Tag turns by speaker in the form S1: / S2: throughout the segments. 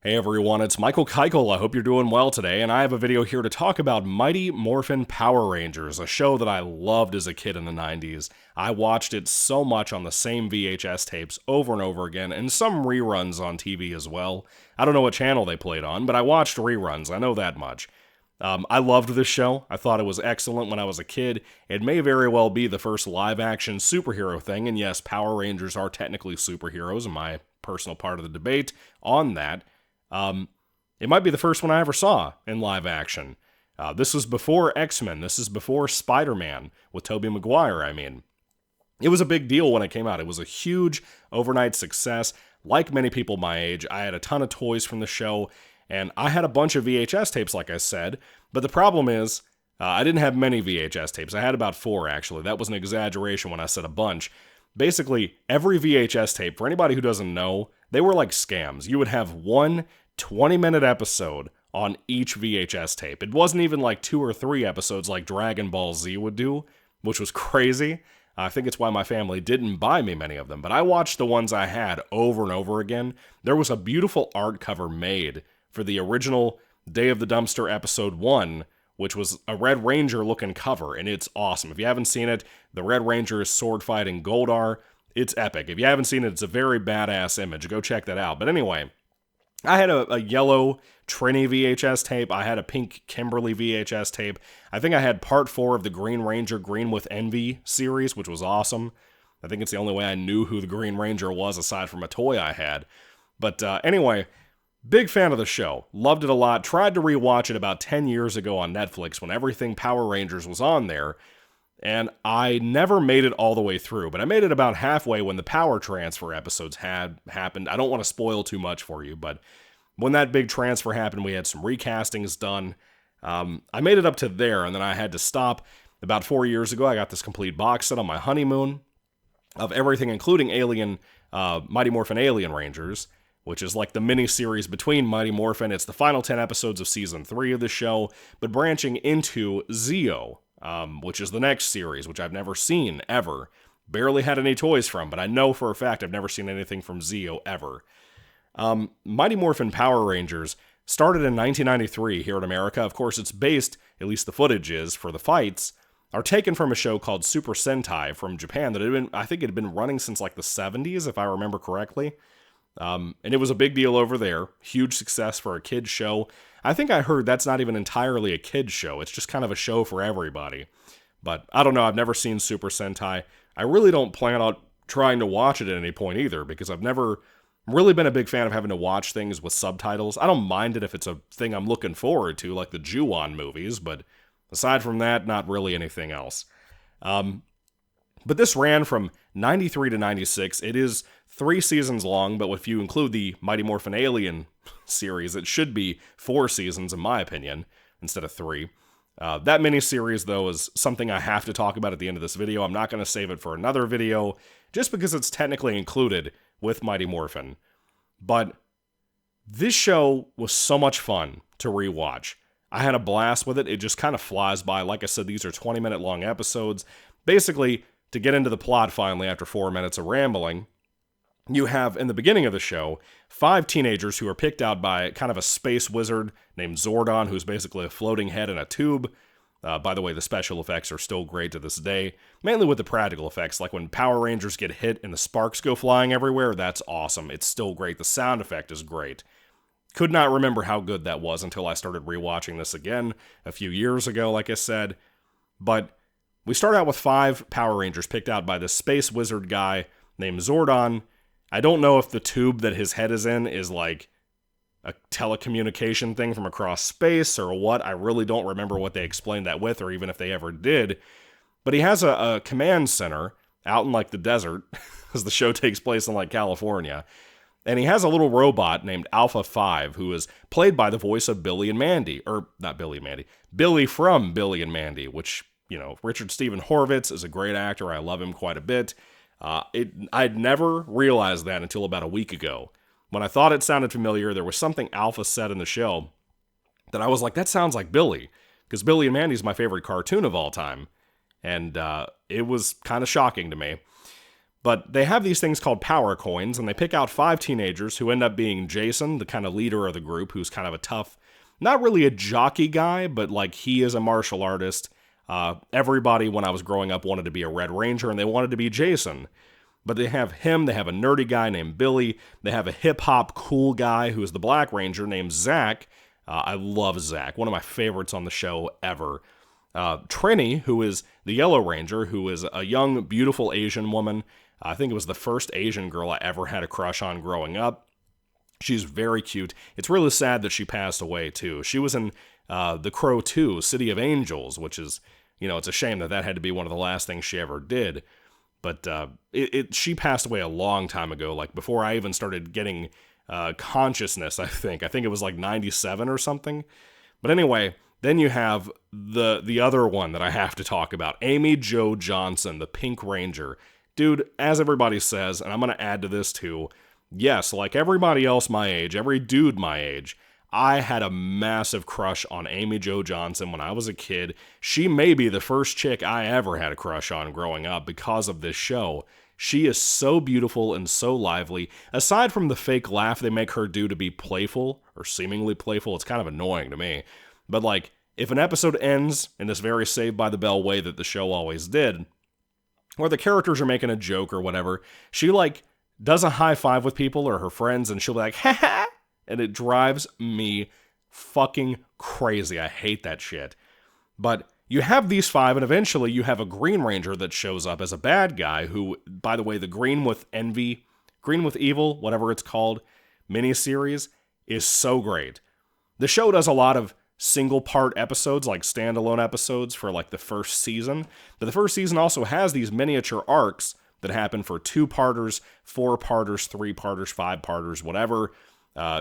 S1: Hey everyone, it's Michael Kikle. I hope you're doing well today, and I have a video here to talk about Mighty Morphin Power Rangers, a show that I loved as a kid in the 90s. I watched it so much on the same VHS tapes over and over again, and some reruns on TV as well. I don't know what channel they played on, but I watched reruns, I know that much. I loved this show. I thought it was excellent when I was a kid. It may very well be the first live-action superhero thing, and yes, Power Rangers are technically superheroes, in my personal part of the debate on that. It might be the first one I ever saw in live action. This was before X-Men. This is before Spider-Man with Tobey Maguire, I mean. It was a big deal when it came out. It was a huge overnight success. Like many people my age, I had a ton of toys from the show, and I had a bunch of VHS tapes, like I said. But the problem is, I didn't have many VHS tapes. I had about 4, actually. That was an exaggeration when I said a bunch. Basically, every VHS tape, for anybody who doesn't know, they were like scams. You would have one 20-minute episode on each VHS tape. It wasn't even like 2 or 3 episodes like Dragon Ball Z would do, which was crazy. I think it's why my family didn't buy me many of them, but I watched the ones I had over and over again. There was a beautiful art cover made for the original Day of the Dumpster episode 1, which was a Red Ranger looking cover, and it's awesome. If you haven't seen it, the Red Ranger is sword fighting Goldar. It's epic. If you haven't seen it, it's a very badass image. Go check that out. But anyway, I had a yellow Trini VHS tape. I had a pink Kimberly VHS tape. I think I had part 4 of the Green Ranger Green with Envy series, which was awesome. I think it's the only way I knew who the Green Ranger was aside from a toy I had. But anyway, big fan of the show. Loved it a lot. Tried to rewatch it about 10 years ago on Netflix when everything Power Rangers was on there. And I never made it all the way through, but I made it about halfway when the power transfer episodes had happened. I don't want to spoil too much for you, but when that big transfer happened, we had some recastings done. I made it up to there, and then I had to stop. About 4 years ago, I got this complete box set on my honeymoon of everything, including Mighty Morphin Alien Rangers, which is like the mini-series between Mighty Morphin. It's the final 10 episodes of Season 3 of the show, but branching into Zeo, which is the next series, which I've never seen, ever. Barely had any toys from, but I know for a fact I've never seen anything from Zeo, ever. Mighty Morphin Power Rangers started in 1993 here in America. Of course, it's based, at least the footage is, for the fights, are taken from a show called Super Sentai from Japan that I think it had been running since like the 70s, if I remember correctly. And it was a big deal over there. Huge success for a kid's show. I think I heard that's not even entirely a kid's show. It's just kind of a show for everybody. But I don't know. I've never seen Super Sentai. I really don't plan on trying to watch it at any point either, because I've never really been a big fan of having to watch things with subtitles. I don't mind it if it's a thing I'm looking forward to, like the Ju-on movies, but aside from that, not really anything else. But this ran from 93 to 96. It is 3 seasons long, but if you include the Mighty Morphin Alien series, it should be 4 seasons, in my opinion, instead of 3. That miniseries, though, is something I have to talk about at the end of this video. I'm not going to save it for another video, just because it's technically included with Mighty Morphin. But this show was so much fun to rewatch. I had a blast with it. It just kind of flies by. Like I said, these are 20-minute long episodes. Basically, to get into the plot finally after 4 minutes of rambling, you have, in the beginning of the show, 5 teenagers who are picked out by kind of a space wizard named Zordon, who's basically a floating head in a tube. By the way, the special effects are still great to this day, mainly with the practical effects, like when Power Rangers get hit and the sparks go flying everywhere. That's awesome. It's still great. The sound effect is great. Could not remember how good that was until I started rewatching this again a few years ago, like I said. But we start out with 5 Power Rangers picked out by this space wizard guy named Zordon. I don't know if the tube that his head is in is like a telecommunication thing from across space or what. I really don't remember what they explained that with, or even if they ever did. But he has a command center out in like the desert, as the show takes place in like California. And he has a little robot named Alpha 5, who is played by the voice of Billy and Mandy. Or, not Billy and Mandy. Billy from Billy and Mandy, which, you know, Richard Stephen Horvitz is a great actor. I love him quite a bit. I'd never realized that until about a week ago. When I thought it sounded familiar, there was something Alpha said in the show that I was like, that sounds like Billy. Because Billy and Mandy is my favorite cartoon of all time. And it was kind of shocking to me. But they have these things called power coins, and they pick out 5 teenagers who end up being Jason, the kind of leader of the group, who's kind of a tough, not really a jockey guy, but like he is a martial artist. Everybody, when I was growing up, wanted to be a Red Ranger, and they wanted to be Jason. But they have him, they have a nerdy guy named Billy, they have a hip-hop cool guy who is the Black Ranger named Zach. I love Zach, one of my favorites on the show ever. Trini, who is the Yellow Ranger, who is a young, beautiful Asian woman. I think it was the first Asian girl I ever had a crush on growing up. She's very cute. It's really sad that she passed away, too. She was in The Crow 2, City of Angels, which is, it's a shame that had to be one of the last things she ever did. But she passed away a long time ago, like before I even started getting consciousness, I think. I think it was like 97 or something. But anyway, then you have the other one that I have to talk about, Amy Jo Johnson, the Pink Ranger. Dude, as everybody says, and I'm going to add to this too, yes, like everybody else my age, every dude my age, I had a massive crush on Amy Jo Johnson when I was a kid. She may be the first chick I ever had a crush on growing up because of this show. She is so beautiful and so lively. Aside from the fake laugh they make her do to be playful, or seemingly playful, it's kind of annoying to me. But like, if an episode ends in this very Saved by the Bell way that the show always did, where the characters are making a joke or whatever, she like does a high five with people or her friends and she'll be like, ha ha, and it drives me fucking crazy. I hate that shit. But you have these 5, and eventually you have a Green Ranger that shows up as a bad guy who, by the way, the Green with Evil, whatever it's called, miniseries, is so great. The show does a lot of single-part episodes, like standalone episodes for like the first season, but the first season also has these miniature arcs that happen for 2-parters, 4-parters, 3-parters, 5-parters, whatever.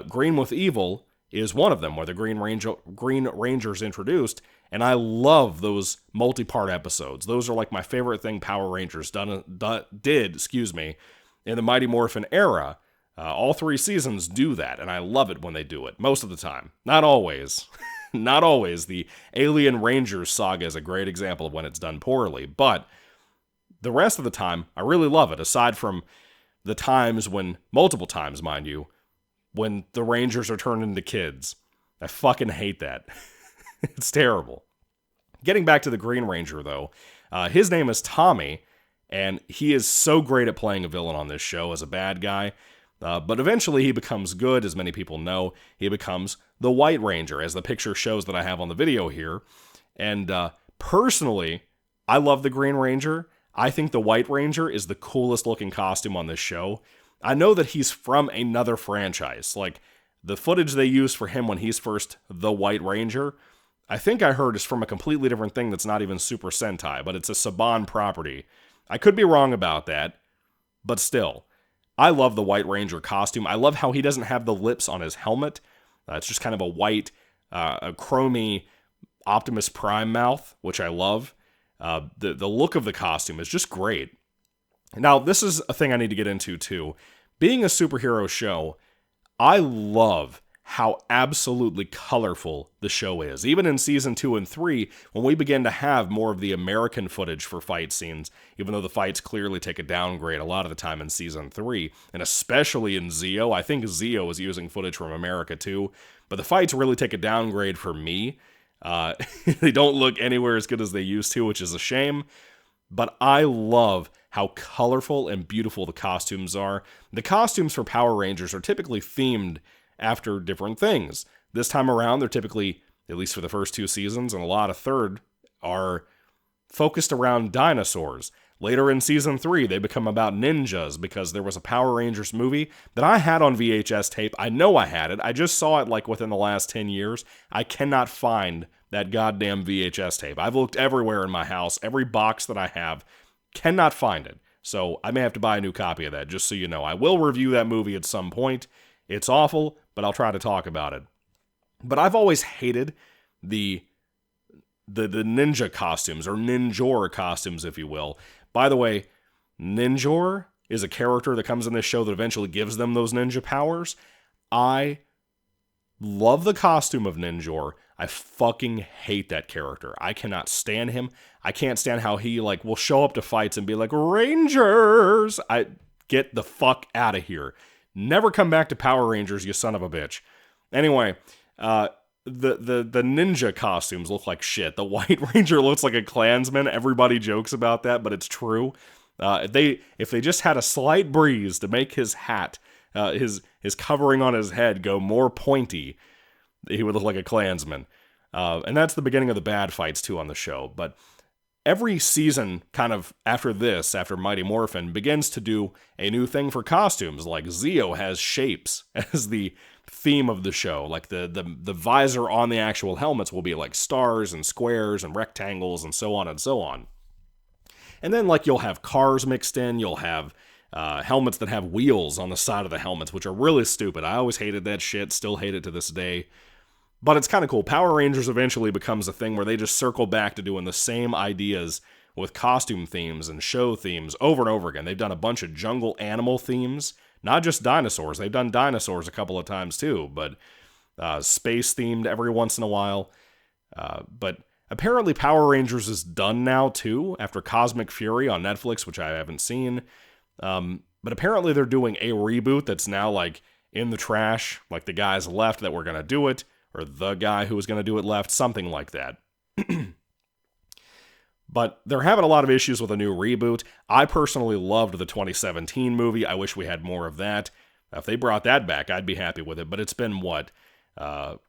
S1: Green with Evil is one of them, where the Green Ranger's introduced, and I love those multi-part episodes. Those are like my favorite thing Power Rangers did in the Mighty Morphin era. All 3 seasons do that, and I love it when they do it, most of the time. Not always. Not always. The Alien Rangers saga is a great example of when it's done poorly, but the rest of the time, I really love it, aside from the times when, multiple times, mind you, when the Rangers are turned into kids. I fucking hate that. It's terrible. Getting back to the Green Ranger, though, his name is Tommy, and he is so great at playing a villain on this show as a bad guy. But eventually he becomes good, as many people know. He becomes the White Ranger, as the picture shows that I have on the video here. And personally, I love the Green Ranger. I think the White Ranger is the coolest looking costume on this show. I know that he's from another franchise. Like, the footage they used for him when he's first the White Ranger, I think I heard is from a completely different thing that's not even Super Sentai, but it's a Saban property. I could be wrong about that, but still. I love the White Ranger costume. I love how he doesn't have the lips on his helmet. It's just kind of a white, a chromy Optimus Prime mouth, which I love. The look of the costume is just great. Now, this is a thing I need to get into, too. Being a superhero show, I love how absolutely colorful the show is. Even in Season 2 and 3, when we begin to have more of the American footage for fight scenes, even though the fights clearly take a downgrade a lot of the time in Season 3, and especially in Zeo. I think Zeo is using footage from America too, but the fights really take a downgrade for me. They don't look anywhere as good as they used to, which is a shame. But I love how colorful and beautiful the costumes are. The costumes for Power Rangers are typically themed after different things. This time around, they're typically, at least for the first 2 seasons, and a lot of third, are focused around dinosaurs. Later in Season 3, they become about ninjas, because there was a Power Rangers movie that I had on VHS tape. I know I had it. I just saw it like within the last 10 years. I cannot find that goddamn VHS tape. I've looked everywhere in my house, every box that I have, cannot find it. So I may have to buy a new copy of that, just so you know. I will review that movie at some point. It's awful, but I'll try to talk about it. But I've always hated the ninja costumes, or ninjor costumes, if you will. By the way, ninjor is a character that comes in this show that eventually gives them those ninja powers. I Love the costume of Ninjor. I fucking hate that character. I cannot stand him. I can't stand how he will show up to fights and be like, Rangers! I get the fuck out of here. Never come back to Power Rangers, you son of a bitch. Anyway, the ninja costumes look like shit. The White Ranger looks like a Klansman. Everybody jokes about that, but it's true. If they just had a slight breeze to make his hat, his covering on his head go more pointy, he would look like a Klansman. And that's the beginning of the bad fights too on the show. But every season, kind of after Mighty Morphin, begins to do a new thing for costumes. Like Zeo has shapes as the theme of the show. Like the visor on the actual helmets will be like stars and squares and rectangles and so on and so on. And then you'll have cars mixed in. You'll have helmets that have wheels on the side of the helmets, which are really stupid. I always hated that shit. Still hate it to this day. But it's kind of cool. Power Rangers eventually becomes a thing where they just circle back to doing the same ideas with costume themes and show themes over and over again. They've done a bunch of jungle animal themes, not just dinosaurs. They've done dinosaurs a couple of times too, but space themed every once in a while. But apparently Power Rangers is done now too, after Cosmic Fury on Netflix, which I haven't seen. But apparently they're doing a reboot that's now in the trash. The guys left that were going to do it, or the guy who was going to do it left, something like that. But they're having a lot of issues with a new reboot. I personally loved the 2017 movie. I wish we had more of that. If they brought that back, I'd be happy with it. But it's been,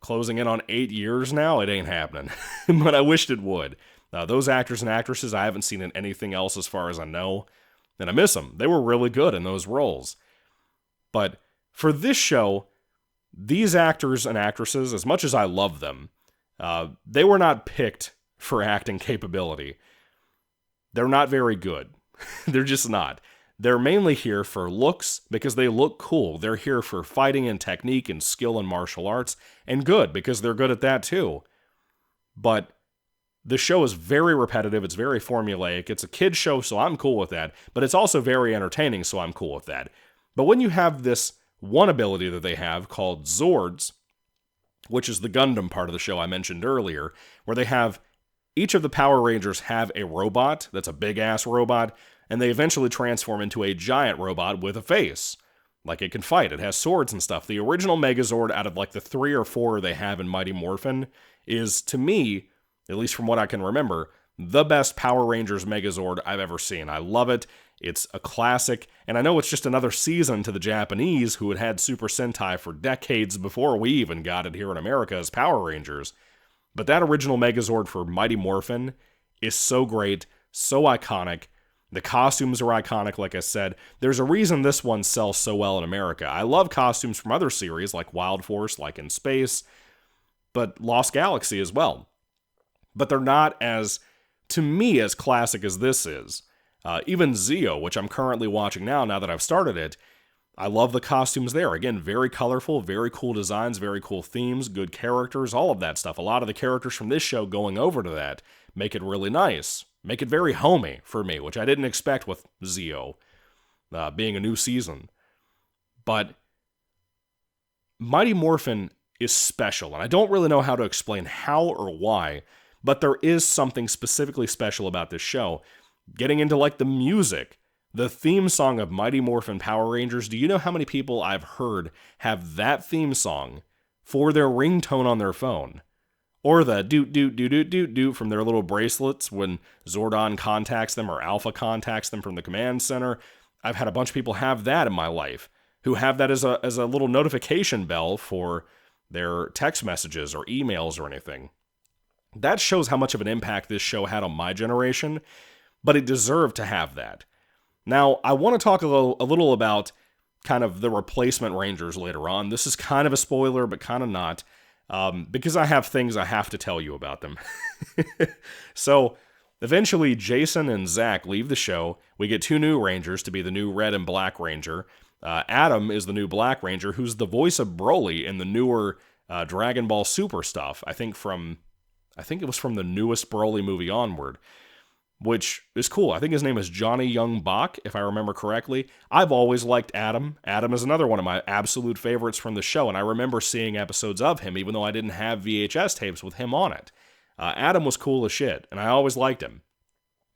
S1: closing in on 8 years now? It ain't happening. But I wished it would. Those actors and actresses, I haven't seen in anything else as far as I know. And I miss them. They were really good in those roles. But for this show, these actors and actresses, as much as I love them, they were not picked for acting capability. They're not very good. They're just not. They're mainly here for looks because they look cool. They're here for fighting and technique and skill in martial arts, and good because they're good at that too. But the show is very repetitive. It's very formulaic. It's a kid's show, so I'm cool with that. But it's also very entertaining, so I'm cool with that. But when you have this one ability that they have called Zords, which is the Gundam part of the show I mentioned earlier, where they have each of the Power Rangers have a robot that's a big-ass robot, and they eventually transform into a giant robot with a face. It can fight. It has swords and stuff. The original Megazord, out of the 3 or 4 they have in Mighty Morphin, is, to me, at least from what I can remember, the best Power Rangers Megazord I've ever seen. I love it. It's a classic, and I know it's just another season to the Japanese, who had Super Sentai for decades before we even got it here in America as Power Rangers. But that original Megazord for Mighty Morphin is so great, so iconic. The costumes are iconic, like I said. There's a reason this one sells so well in America. I love costumes from other series, like Wild Force, like In Space, but Lost Galaxy as well. But they're not as, to me, as classic as this is. Even Zeo, which I'm currently watching now that I've started it, I love the costumes there. Again, very colorful, very cool designs, very cool themes, good characters, all of that stuff. A lot of the characters from this show going over to that make it really nice. Make it very homey for me, which I didn't expect with Zeo being a new season. But Mighty Morphin is special, and I don't really know how to explain how or why, but there is something specifically special about this show. Getting into the music, the theme song of Mighty Morphin Power Rangers, do you know how many people I've heard have that theme song for their ringtone on their phone? Or the doot from their little bracelets when Zordon contacts them or Alpha contacts them from the command center. I've had a bunch of people have that in my life, who have that as a little notification bell for their text messages or emails or anything. That shows how much of an impact this show had on my generation, but it deserved to have that. Now, I want to talk a little about kind of the replacement Rangers later on. This is kind of a spoiler, but kind of not, because I have things I have to tell you about them. So, eventually, Jason and Zach leave the show. We get 2 new Rangers to be the new Red and Black Ranger. Adam is the new Black Ranger, who's the voice of Broly in the newer Dragon Ball Super stuff. I think it was from the newest Broly movie onward. which is cool. I think his name is Johnny Young Bach, if I remember correctly. I've always liked Adam. Adam is another one of my absolute favorites from the show, and I remember seeing episodes of him, even though I didn't have VHS tapes with him on it. Adam was cool as shit, and I always liked him.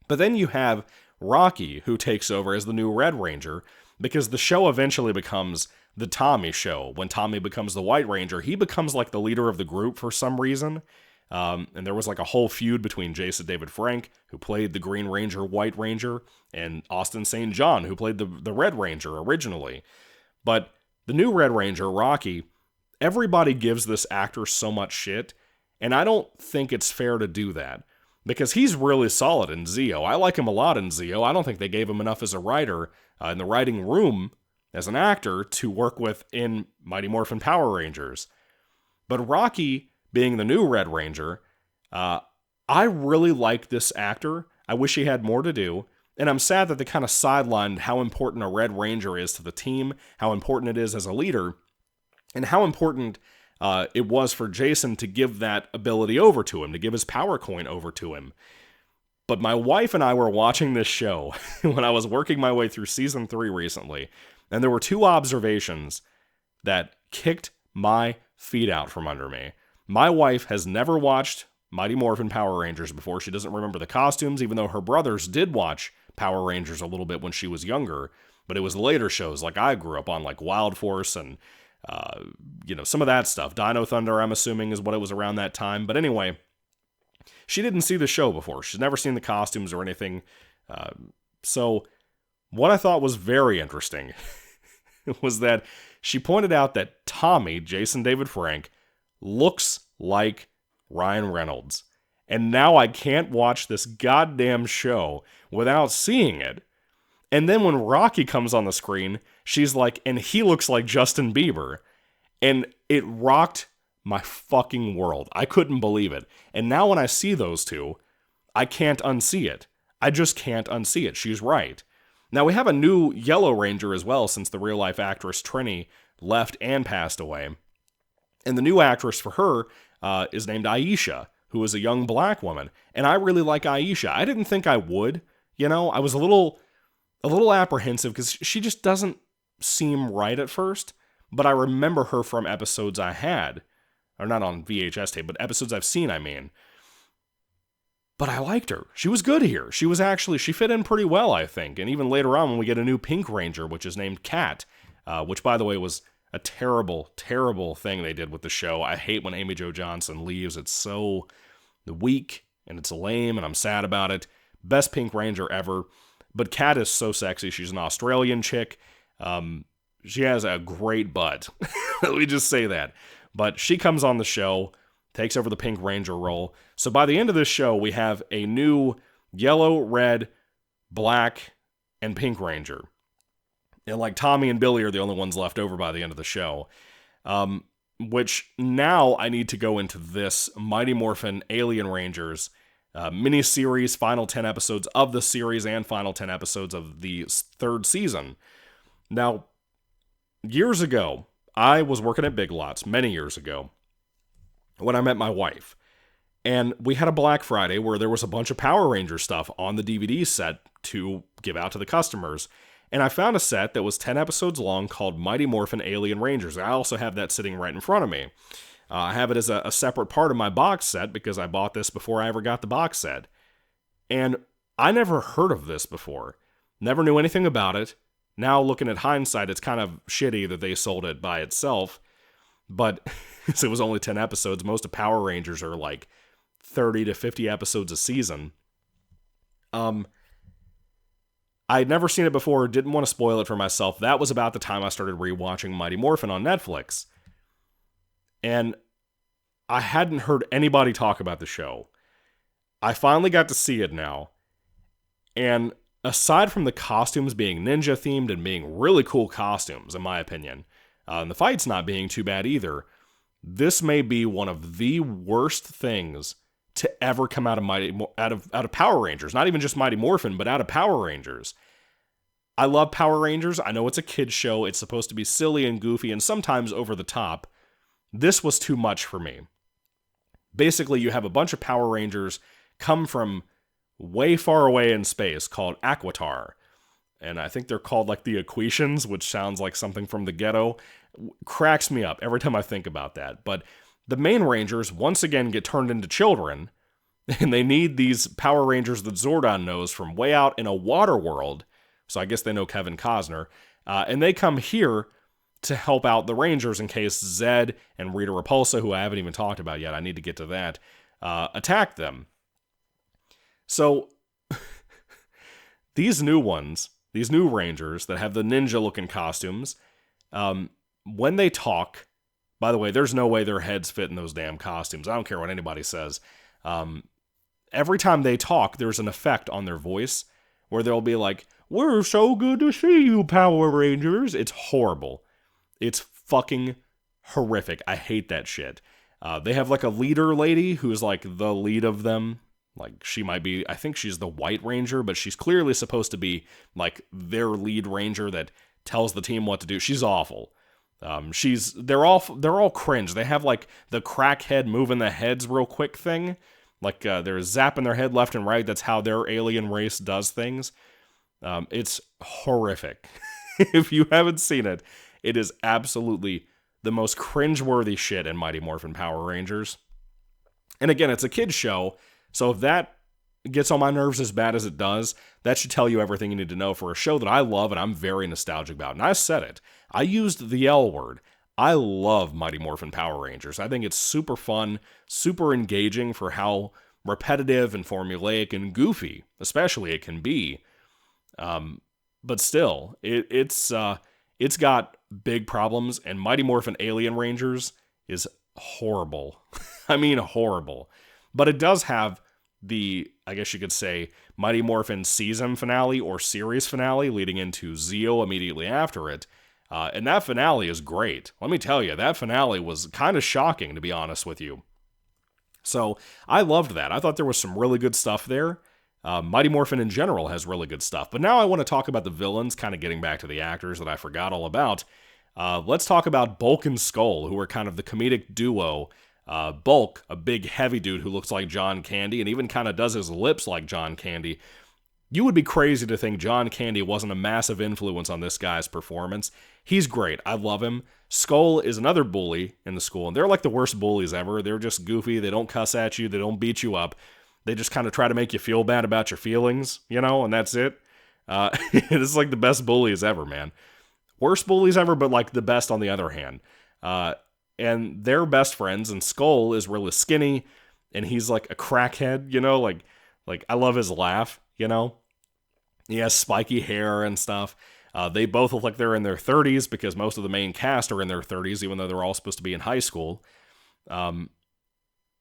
S1: But then you have Rocky, who takes over as the new Red Ranger, because the show eventually becomes the Tommy show. When Tommy becomes the White Ranger, he becomes like the leader of the group for some reason. And there was like a whole feud between Jason David Frank, who played the Green Ranger, White Ranger, and Austin St. John, who played the Red Ranger originally. But the new Red Ranger, Rocky, everybody gives this actor so much shit, and I don't think it's fair to do that. Because he's really solid in Zeo. I like him a lot in Zeo. I don't think they gave him enough as a writer in the writing room as an actor to work with in Mighty Morphin Power Rangers. But Rocky, being the new Red Ranger, I really like this actor. I wish he had more to do. And I'm sad that they kind of sidelined how important a Red Ranger is to the team, how important it is as a leader, and how important it was for Jason to give that ability over to him, to give his power coin over to him. But my wife and I were watching this show when I was working my way through season 3 recently, and there were 2 observations that kicked my feet out from under me. My wife has never watched Mighty Morphin Power Rangers before. She doesn't remember the costumes, even though her brothers did watch Power Rangers a little bit when she was younger, but it was later shows like I grew up on, like Wild Force and some of that stuff. Dino Thunder, I'm assuming, is what it was around that time. But anyway, she didn't see the show before. She's never seen the costumes or anything. So what I thought was very interesting was that she pointed out that Tommy, Jason David Frank, looks like Ryan Reynolds. And now I can't watch this goddamn show without seeing it. And then when Rocky comes on the screen, she's like, and he looks like Justin Bieber. And it rocked my fucking world. I couldn't believe it. And now when I see those two, I can't unsee it. I just can't unsee it. She's right. Now we have a new Yellow Ranger as well, since the real-life actress Trini left and passed away. And the new actress for her is named Aisha, who is a young black woman. And I really like Aisha. I didn't think I would. I was a little apprehensive because she just doesn't seem right at first, but I remember her from episodes I had, or not on VHS tape, but episodes I've seen, I mean. But I liked her. She was good here. She fit in pretty well, I think. And even later on when we get a new Pink Ranger, which is named Kat, which by the way was a terrible, terrible thing they did with the show. I hate when Amy Jo Johnson leaves. It's so weak and it's lame and I'm sad about it. Best Pink Ranger ever. But Kat is so sexy. She's an Australian chick. She has a great butt. Let me just say that. But she comes on the show, takes over the Pink Ranger role. So by the end of this show, we have a new yellow, red, black, and Pink Ranger. And like Tommy and Billy are the only ones left over by the end of the show. Which now I need to go into this Mighty Morphin Alien Rangers miniseries, final 10 episodes of the series and final 10 episodes of the 3rd season. Now, years ago, I was working at Big Lots, many years ago, when I met my wife. And we had a Black Friday where there was a bunch of Power Ranger stuff on the DVD set to give out to the customers. And I found a set that was 10 episodes long called Mighty Morphin Alien Rangers. I also have that sitting right in front of me. I have it as a separate part of my box set because I bought this before I ever got the box set. And I never heard of this before. Never knew anything about it. Now, looking at hindsight, it's kind of shitty that they sold it by itself. But it was only 10 episodes. Most of Power Rangers are like 30 to 50 episodes a season. I had never seen it before, didn't want to spoil it for myself. That was about the time I started rewatching Mighty Morphin on Netflix. And I hadn't heard anybody talk about the show. I finally got to see it now. And aside from the costumes being ninja themed and being really cool costumes, in my opinion, and the fights not being too bad either, this may be one of the worst things to ever come out of Power Rangers. Not even just Mighty Morphin, but out of Power Rangers. I love Power Rangers. I know it's a kid's show. It's supposed to be silly and goofy and sometimes over the top. This was too much for me. Basically, you have a bunch of Power Rangers come from way far away in space called Aquitar. And I think they're called like the Equations, which sounds like something from the Ghetto. Cracks me up every time I think about that. But the main Rangers once again get turned into children, and they need these Power Rangers that Zordon knows from way out in a water world. So I guess they know Kevin Costner. And they come here to help out the Rangers in case Zed and Rita Repulsa, who I haven't even talked about yet, I need to get to that, attack them. So these new ones, these new Rangers that have the ninja-looking costumes, when they talk, by the way, there's no way their heads fit in those damn costumes. I don't care what anybody says. Every time they talk, there's an effect on their voice where they'll be like, "We're so good to see you, Power Rangers." It's horrible. It's fucking horrific. I hate that shit. They have like a leader lady who's like the lead of them. Like she might be, I think she's the White Ranger, but she's clearly supposed to be like their lead ranger that tells the team what to do. She's awful. They're all cringe. They have like the crackhead moving the heads real quick thing. Like they're zapping their head left and right. That's how their alien race does things. It's horrific. If you haven't seen it, it is absolutely the most cringeworthy shit in Mighty Morphin Power Rangers. And again, it's a kid's show, so if that gets on my nerves as bad as it does, that should tell you everything you need to know for a show that I love and I'm very nostalgic about. And I said it. I used the L word. I love Mighty Morphin Power Rangers. I think it's super fun, super engaging for how repetitive and formulaic and goofy, especially, it can be. But still, it's got big problems, and Mighty Morphin Alien Rangers is horrible. I mean, horrible. But it does have the, I guess you could say, Mighty Morphin season finale or series finale leading into Zeo immediately after it. And that finale is great. Let me tell you, that finale was kind of shocking, to be honest with you. So I loved that. I thought there was some really good stuff there. Mighty Morphin in general has really good stuff. But now I want to talk about the villains, kind of getting back to the actors that I forgot all about. Let's talk about Bulk and Skull, who are kind of the comedic duo. Bulk, a big heavy dude who looks like John Candy and even kind of does his lips like John Candy. You would be crazy to think John Candy wasn't a massive influence on this guy's performance. He's great. I love him. Skull is another bully in the school, and they're like the worst bullies ever. They're just goofy. They don't cuss at you. They don't beat you up. They just kind of try to make you feel bad about your feelings, and that's it. This is like the best bullies ever, man. Worst bullies ever, but like the best on the other hand. And they're best friends, and Skull is really skinny, and he's like a crackhead, like I love his laugh, He has spiky hair and stuff. They both look like they're in their 30s because most of the main cast are in their 30s, even though they're all supposed to be in high school.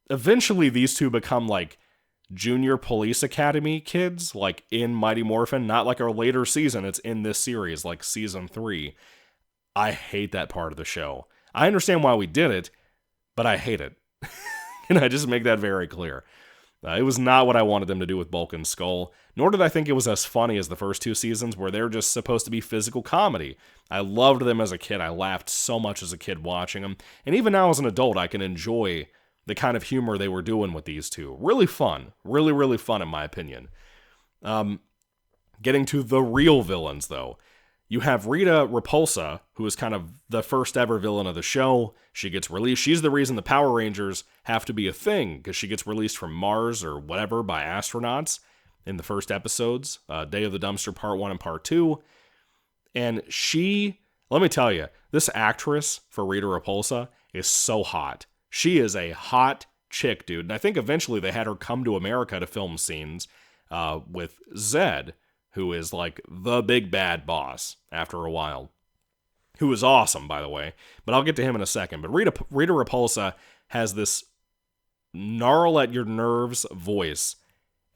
S1: Eventually, these two become like Junior Police Academy kids, like in Mighty Morphin, not like our later season. It's in this series, like season 3. I hate that part of the show. I understand why we did it, but I hate it. And I just make that very clear. It was not what I wanted them to do with Bulk and Skull, nor did I think it was as funny as the first 2 seasons where they're just supposed to be physical comedy. I loved them as a kid. I laughed so much as a kid watching them. And even now as an adult, I can enjoy the kind of humor they were doing with these two. Really fun. Really, really fun in my opinion. Getting to the real villains, though. You have Rita Repulsa, who is kind of the first ever villain of the show. She gets released. She's the reason the Power Rangers have to be a thing, because she gets released from Mars or whatever by astronauts in the first episodes, Day of the Dumpster Part 1 and Part 2. And she, let me tell you, this actress for Rita Repulsa is so hot. She is a hot chick, dude. And I think eventually they had her come to America to film scenes with Zed, who is like the big bad boss after a while, who is awesome, by the way, but I'll get to him in a second. But Rita Repulsa has this gnarl at your nerves voice,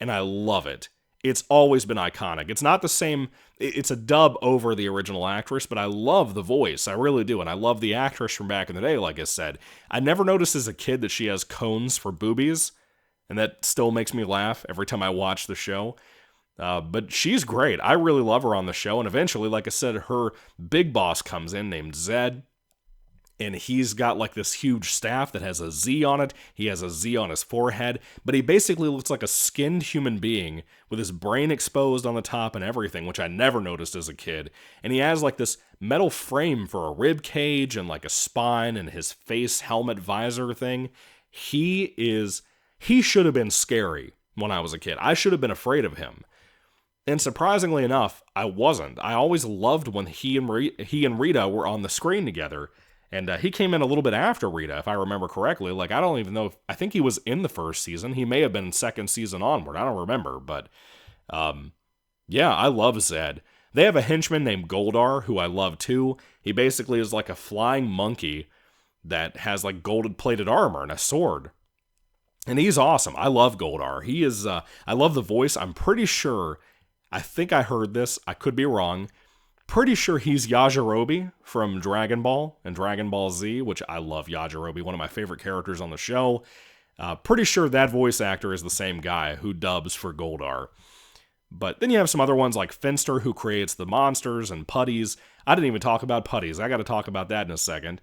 S1: and I love it. It's always been iconic. It's not the same, it's a dub over the original actress, but I love the voice, I really do, and I love the actress from back in the day, like I said. I never noticed as a kid that she has cones for boobies, and that still makes me laugh every time I watch the show. But she's great. I really love her on the show. And eventually, like I said, her big boss comes in named Zed. and he's got like this huge staff that has a Z on it. He has a Z on his forehead, but he basically looks like a skinned human being with his brain exposed on the top and everything, which I never noticed as a kid. And he has like this metal frame for a rib cage and like a spine and his face helmet visor thing. He should have been scary when I was a kid. I should have been afraid of him. And surprisingly enough, I wasn't. I always loved when he and Rita were on the screen together. And he came in a little bit after Rita, if I remember correctly. Like, I don't even know I think he was in the first season. He may have been second season onward. I don't remember. But, yeah, I love Zed. They have a henchman named Goldar, who I love too. He basically is like a flying monkey that has like gold-plated armor and a sword. And he's awesome. I love Goldar. He is, I love the voice. I'm pretty sure, I think I heard this. I could be wrong. Pretty sure he's Yajirobe from Dragon Ball and Dragon Ball Z, which I love Yajirobe, one of my favorite characters on the show. Pretty sure that voice actor is the same guy who dubs for Goldar. But then you have some other ones like Finster, who creates the monsters, and Putties. I didn't even talk about Putties. I got to talk about that in a second.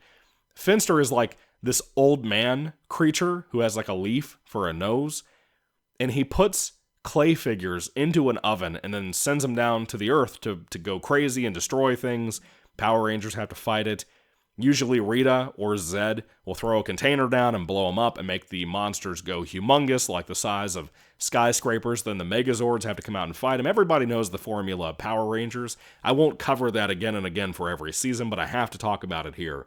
S1: Finster is like this old man creature who has like a leaf for a nose, and he puts clay figures into an oven and then sends them down to the earth to go crazy and destroy things. Power Rangers have to fight it. Usually Rita or Zed will throw a container down and blow them up and make the monsters go humongous, like the size of skyscrapers. Then the Megazords have to come out and fight them. Everybody knows the formula of Power Rangers. I won't cover that again and again for every season, but I have to talk about it here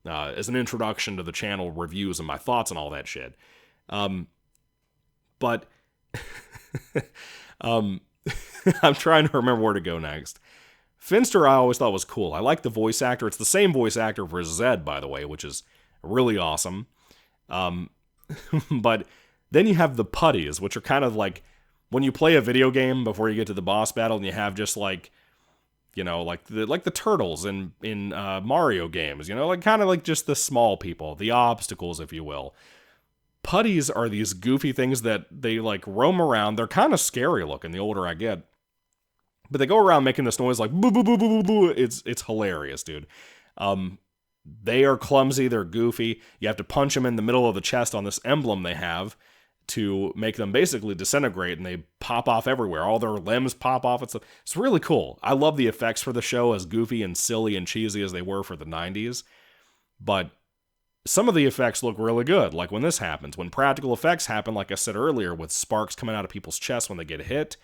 S1: as an introduction to the channel reviews and my thoughts and all that shit. But I'm trying to remember where to go next. Finster I always thought was cool. I like the voice actor. It's the same voice actor for Zed, by the way, which is really awesome. But then you have the Putties, which are kind of like when you play a video game before you get to the boss battle, and you have just like, you know, like the turtles in Mario games, you know, like kind of like just the small people, the obstacles, if you will. Putties are these goofy things that they like roam around. They're kind of scary looking the older I get. But they go around making this noise like boo boo boo boo boo boo. It's hilarious, dude. They are clumsy, they're goofy. You have to punch them in the middle of the chest on this emblem they have to make them basically disintegrate, and they pop off everywhere. All their limbs pop off. It's really cool. I love the effects for the show, as goofy and silly and cheesy as they were for the 90s. But some of the effects look really good, like when this happens. When practical effects happen, like I said earlier, with sparks coming out of people's chests when they get hit,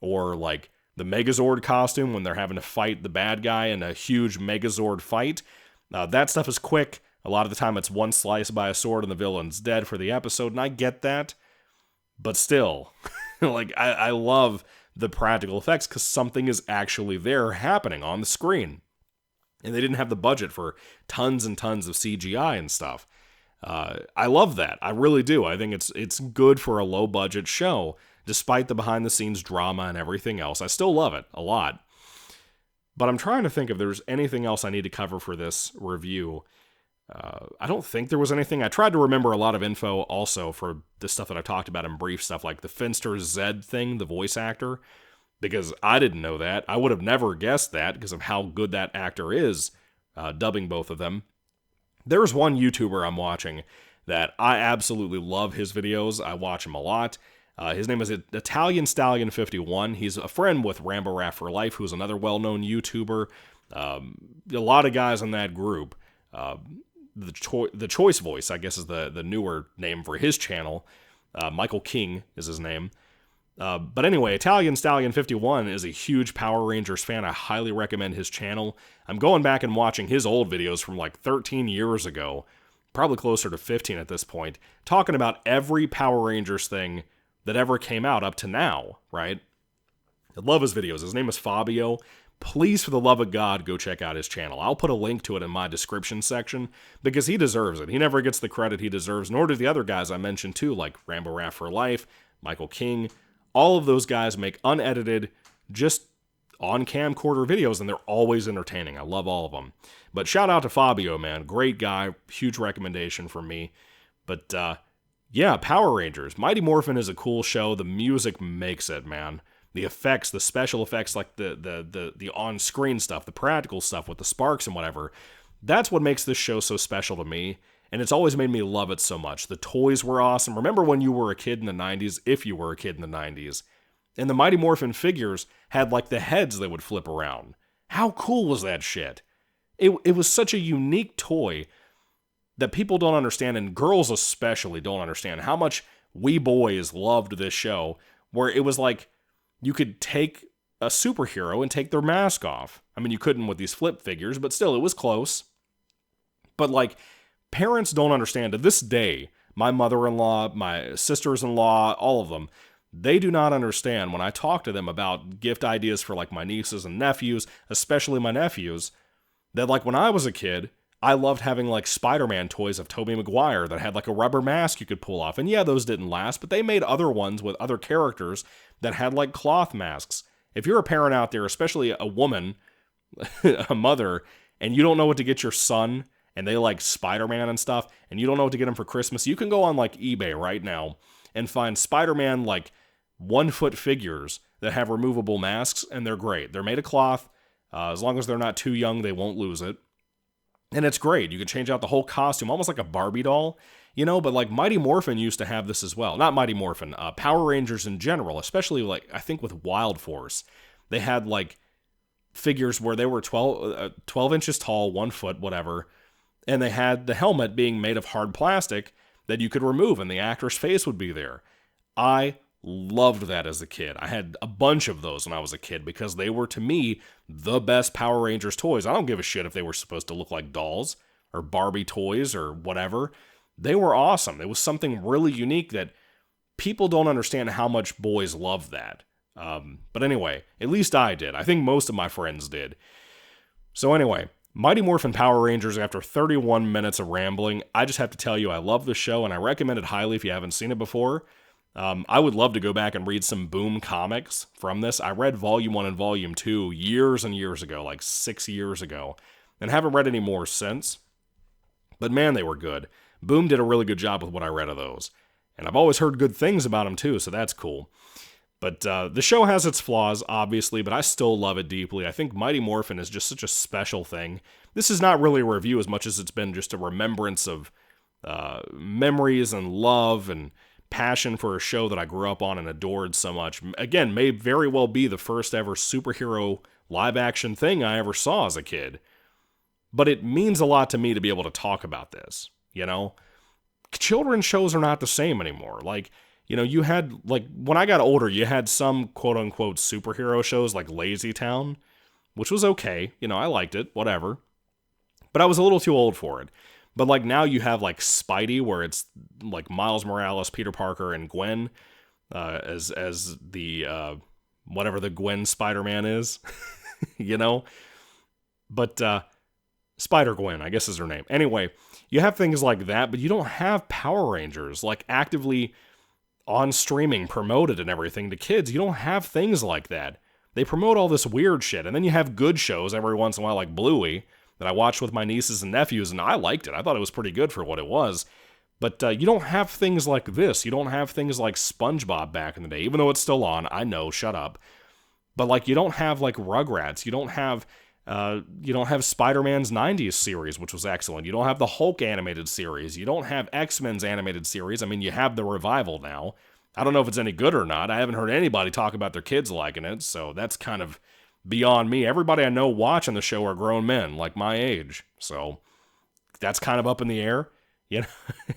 S1: or like the Megazord costume when they're having to fight the bad guy in a huge Megazord fight. That stuff is quick. A lot of the time it's one slice by a sword and the villain's dead for the episode, and I get that. But still, like I love the practical effects because something is actually there happening on the screen. And they didn't have the budget for tons and tons of CGI and stuff. I love that. I really do. I think it's good for a low-budget show, despite the behind-the-scenes drama and everything else. I still love it a lot. But I'm trying to think if there's anything else I need to cover for this review. I don't think there was anything. I tried to remember a lot of info also for the stuff that I talked about in brief, stuff like the Finster Zed thing, the voice actor, because I didn't know that. I would have never guessed that because of how good that actor is, dubbing both of them. There's one YouTuber I'm watching that I absolutely love his videos. I watch him a lot. His name is Italian Stallion 51. He's a friend with Rambo Raff for Life, who's another well-known YouTuber. A lot of guys in that group. The Choice Voice, I guess, is the newer name for his channel. Michael King is his name. But anyway, Italian Stallion 51 is a huge Power Rangers fan. I highly recommend his channel. I'm going back and watching his old videos from like 13 years ago, probably closer to 15 at this point, talking about every Power Rangers thing that ever came out up to now, right? I love his videos. His name is Fabio. Please, for the love of God, go check out his channel. I'll put a link to it in my description section because he deserves it. He never gets the credit he deserves, nor do the other guys I mentioned too, like Rambo Raff for Life, Michael King. All of those guys make unedited, just on camcorder videos, and they're always entertaining. I love all of them. But shout out to Fabio, man. Great guy. Huge recommendation from me. But, yeah, Power Rangers. Mighty Morphin is a cool show. The music makes it, man. The effects, the special effects, like the on-screen stuff, the practical stuff with the sparks and whatever, That's what makes this show so special to me, and it's always made me love it so much. The toys were awesome. Remember when you were a kid in the 90s, if you were a kid in the 90s, and the Mighty Morphin figures had like the heads that would flip around. How cool was that shit? It was such a unique toy that people don't understand, and girls especially don't understand how much we boys loved this show, where it was like you could take a superhero and take their mask off. I mean, you couldn't with these flip figures, but still, it was close. But like, parents don't understand to this day. My mother-in-law, my sisters-in-law, all of them, they do not understand when I talk to them about gift ideas for like my nieces and nephews, especially my nephews, that like when I was a kid, I loved having like Spider-Man toys of Tobey Maguire that had like a rubber mask you could pull off. And yeah, those didn't last, but they made other ones with other characters that had like cloth masks. If you're a parent out there, especially a woman, a mother, and you don't know what to get your son, and they like Spider-Man and stuff, and you don't know what to get him for Christmas, you can go on like eBay right now and find Spider-Man like 1-foot figures that have removable masks, and they're great. They're made of cloth. As long as they're not too young, they won't lose it. And it's great. You can change out the whole costume, almost like a Barbie doll, you know, but like Mighty Morphin used to have this as well. Not Mighty Morphin, Power Rangers in general, especially like, I think with Wild Force, they had like figures where they were 12 inches tall, 1 foot, whatever, and they had the helmet being made of hard plastic that you could remove, and the actor's face would be there. I loved that as a kid. I had a bunch of those when I was a kid because they were, to me, the best Power Rangers toys. I don't give a shit if they were supposed to look like dolls or Barbie toys or whatever. They were awesome. It was something really unique that people don't understand how much boys love that. But anyway, at least I did. I think most of my friends did. So anyway, Mighty Morphin Power Rangers, after 31 minutes of rambling, I just have to tell you I love the show, and I recommend it highly if you haven't seen it before. I would love to go back and read some Boom comics from this. I read Volume 1 and Volume 2 years and years ago, like 6 years ago, and haven't read any more since. But man, they were good. Boom did a really good job with what I read of those. And I've always heard good things about them too, so that's cool. But the show has its flaws, obviously, but I still love it deeply. I think Mighty Morphin is just such a special thing. This is not really a review as much as it's been just a remembrance of memories and love and passion for a show that I grew up on and adored so much. Again, may very well be the first ever superhero live-action thing I ever saw as a kid. But it means a lot to me to be able to talk about this, you know? Children's shows are not the same anymore. Like, you know, you had, like, when I got older, you had some quote-unquote superhero shows like Lazy Town, which was okay. You know, I liked it, whatever. But I was a little too old for it. But, like, now you have, like, Spidey, where it's, like, Miles Morales, Peter Parker, and Gwen as the, whatever the Gwen Spider-Man is, you know? But, Spider-Gwen, I guess is her name. Anyway, you have things like that, but you don't have Power Rangers, like, actively on streaming, promoted and everything to kids. You don't have things like that. They promote all this weird shit, and then you have good shows every once in a while, like Bluey, that I watched with my nieces and nephews, and I liked it. I thought it was pretty good for what it was. But you don't have things like this. You don't have things like SpongeBob back in the day, even though it's still on. I know, shut up. But like, you don't have like Rugrats. You don't have Spider-Man's 90s series, which was excellent. You don't have the Hulk animated series. You don't have X-Men's animated series. I mean, you have the revival now. I don't know if it's any good or not. I haven't heard anybody talk about their kids liking it, so that's kind of beyond me. Everybody I know watching the show are grown men, like my age. So that's kind of up in the air. You know,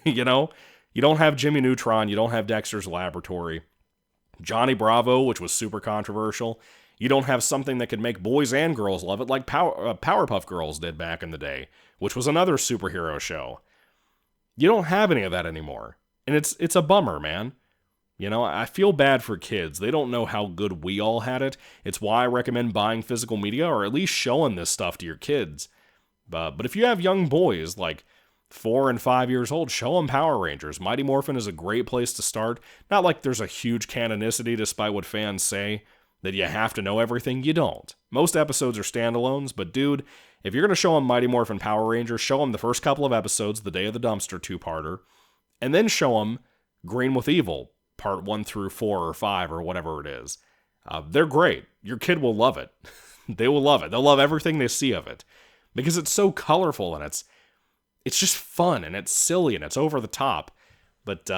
S1: you know, you don't have Jimmy Neutron. You don't have Dexter's Laboratory. Johnny Bravo, which was super controversial. You don't have something that could make boys and girls love it like Powerpuff Girls did back in the day, which was another superhero show. You don't have any of that anymore. And it's a bummer, man. You know, I feel bad for kids. They don't know how good we all had it. It's why I recommend buying physical media or at least showing this stuff to your kids. But if you have young boys like 4 and 5 years old, show them Power Rangers. Mighty Morphin is a great place to start. Not like there's a huge canonicity despite what fans say, that you have to know everything. You don't. Most episodes are standalones, but dude, if you're going to show them Mighty Morphin Power Rangers, show them the first couple of episodes, the Day of the Dumpster 2-parter, and then show them Green with Evil, part 1 through 4 or 5 or whatever it is. They're great. Your kid will love it. They will love it. They'll love everything they see of it. because it's so colorful and it's just fun and it's silly and it's over the top. But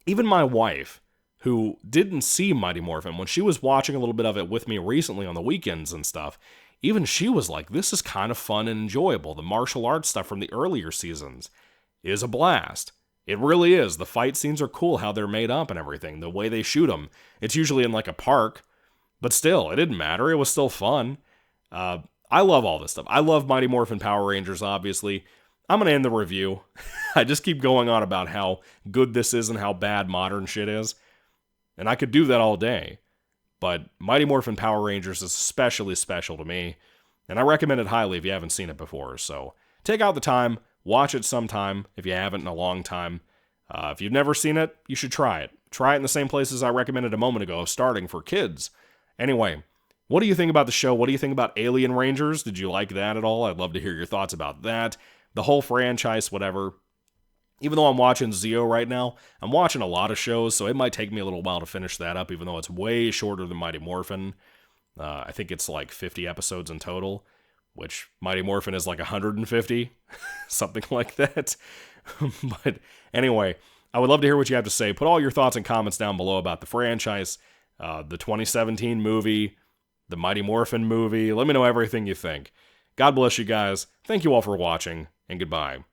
S1: even my wife, who didn't see Mighty Morphin, when she was watching a little bit of it with me recently on the weekends and stuff, even she was like, this is kind of fun and enjoyable. The martial arts stuff from the earlier seasons is a blast. It really is. The fight scenes are cool, how they're made up and everything, the way they shoot them. It's usually in like a park, but still, it didn't matter. It was still fun. I love all this stuff. I love Mighty Morphin Power Rangers, obviously. I'm going to end the review. I just keep going on about how good this is and how bad modern shit is. And I could do that all day. But Mighty Morphin Power Rangers is especially special to me. And I recommend it highly if you haven't seen it before. So take out the time. Watch it sometime if you haven't in a long time. If you've never seen it, you should try it. Try it in the same places I recommended a moment ago, starting for kids. Anyway, what do you think about the show? What do you think about Alien Rangers? Did you like that at all? I'd love to hear your thoughts about that. The whole franchise, whatever. Even though I'm watching Zio right now, I'm watching a lot of shows, so it might take me a little while to finish that up, even though it's way shorter than Mighty Morphin. I think it's like 50 episodes in total, which Mighty Morphin is like 150, something like that. But anyway, I would love to hear what you have to say. Put all your thoughts and comments down below about the franchise, the 2017 movie, the Mighty Morphin movie. Let me know everything you think. God bless you guys. Thank you all for watching, and goodbye.